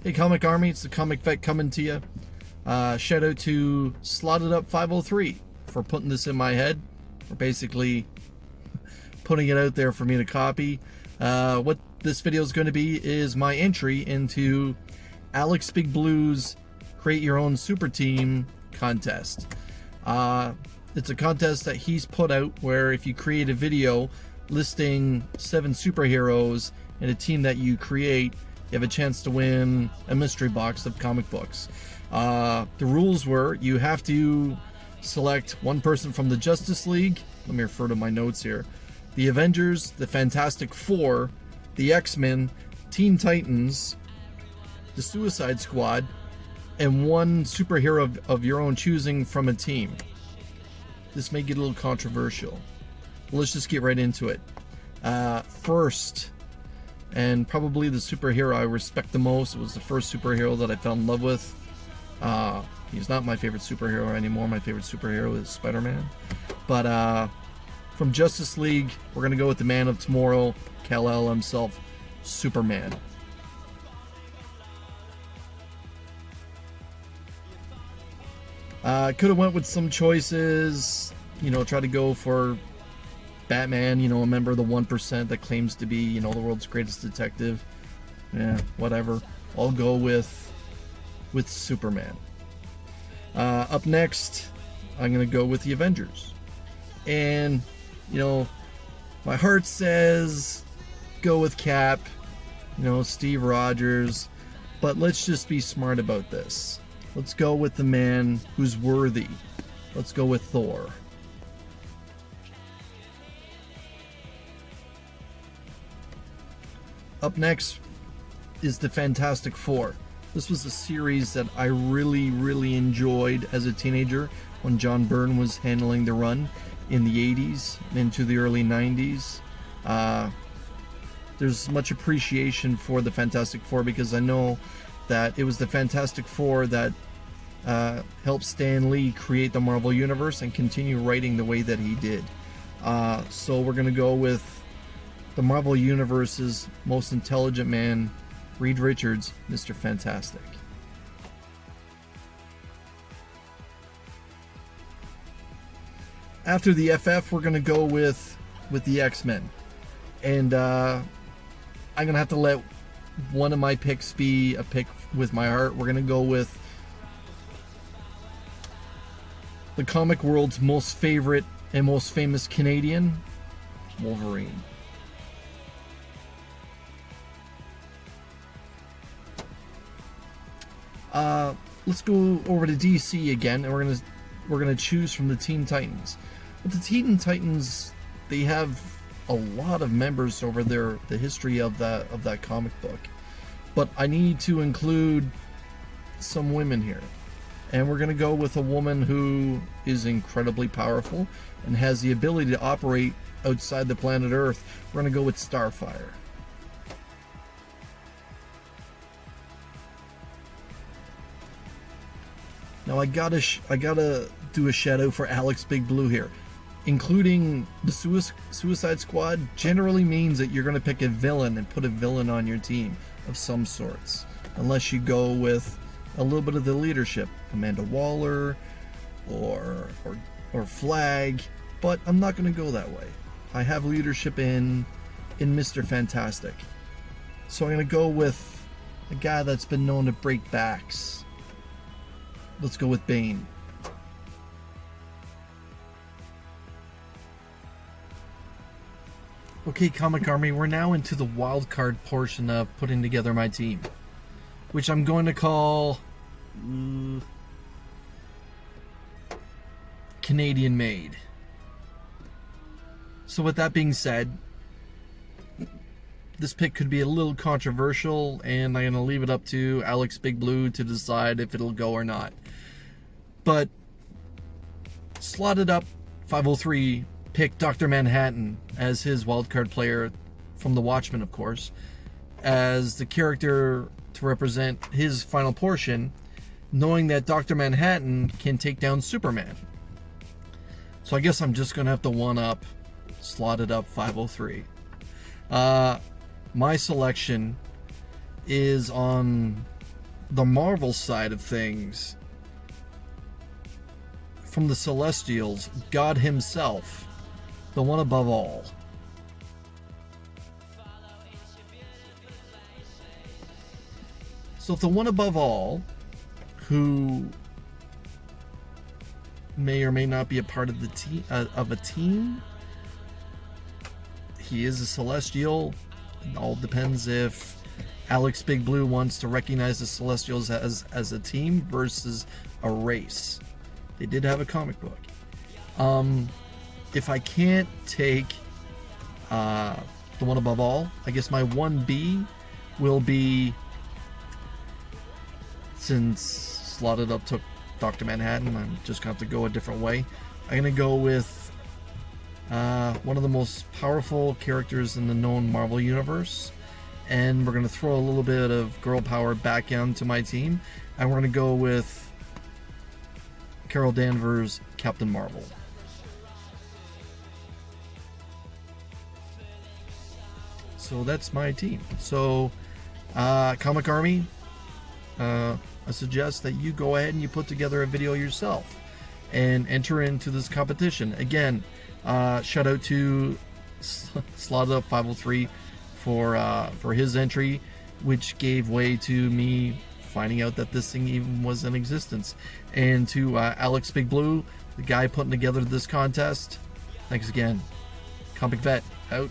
Hey Comic Army, it's the Comic Vet coming to you. Shout out to Slotted Up 503 for putting this in my head, or basically putting it out there for me to copy. What this video is going to be is my entry into AlexBigBlue's Create Your Own Super Team contest. It's a contest that he's put out where if you create a video listing 7 superheroes and a team that you create, you have a chance to win a mystery box of comic books. The rules were you have to select one person from the Justice League. Let me refer to my notes here. The Avengers, the Fantastic Four, the XMen, Teen Titans, the Suicide Squad, and one superhero of your own choosing from a team. This may get a little controversial. Let's just get right into it. First, and probably the superhero I respect the most, it was the first superhero that I fell in love with. He's not my favorite superhero anymore. My favorite superhero is Spider-Man. But from Justice League, we're going to go with the Man of Tomorrow, Kal-El himself, Superman. Could have went with some choices, try to go for Batman, a member of the 1% that claims to be, the world's greatest detective. Yeah, whatever. I'll go with Superman. Up next, I'm going to go with the Avengers. And, my heart says go with Cap, Steve Rogers. But let's just be smart about this. Let's go with the man who's worthy. Let's go with Thor. Up next is the Fantastic Four. This was a series that I really, really enjoyed as a teenager when John Byrne was handling the run in the 80s and into the early 90s. There's much appreciation for the Fantastic Four because I know that it was the Fantastic Four that helped Stan Lee create the Marvel Universe and continue writing the way that he did. So we're going to go with the Marvel Universe's most intelligent man, Reed Richards, Mr. Fantastic. After the FF, we're going to go with the X-Men. And I'm going to have to let one of my picks be a pick with my heart. We're going to go with the comic world's most favorite and most famous Canadian, Wolverine. Let's go over to DC again, and we're gonna choose from the Teen Titans. But the Teen Titans, they have a lot of members over the history of that comic book. But I need to include some women here, and we're gonna go with a woman who is incredibly powerful and has the ability to operate outside the planet Earth. We're gonna go with Starfire. Now I gotta do a shout out for AlexBigBlue here. Including the Suicide Squad generally means that you're gonna pick a villain and put a villain on your team of some sorts, unless you go with a little bit of the leadership, Amanda Waller or Flag. But I'm not gonna go that way. I have leadership in Mr. Fantastic, so I'm gonna go with a guy that's been known to break backs. Let's go with Bane. Okay, Comic Army, we're now into the wild card portion of putting together my team, which I'm going to call Canadian made. So with that being said, this pick could be a little controversial, and I'm going to leave it up to AlexBigBlue to decide if it'll go or not. But Slotted Up 503 picked Dr. Manhattan as his wildcard player from The Watchmen, of course, as the character to represent his final portion, knowing that Dr. Manhattan can take down Superman. So I guess I'm just going to have to one-up Slotted Up 503. My selection is on the Marvel side of things, from the Celestials, God himself, the one above all. So if the one above all, who may or may not be a part of the team, of a team, he is a Celestial. It all depends if AlexBigBlue wants to recognize the Celestials as a team versus a race. They did have a comic book. If I can't take the one above all, I guess my 1B will be, since Slotted Up took Dr. Manhattan, I'm just going to have to go a different way. I'm going to go with one of the most powerful characters in the known Marvel universe, and we're going to throw a little bit of girl power back into my team, and we're going to go with Carol Danvers, Captain Marvel. So that's my team. So Comic Army, I suggest that you go ahead and you put together a video yourself and enter into this competition. Again, shout out to Slotted Up 503 for his entry, which gave way to me finding out that this thing even was in existence. And to AlexBigBlue, the guy putting together this contest, thanks again. Comic Vet, out.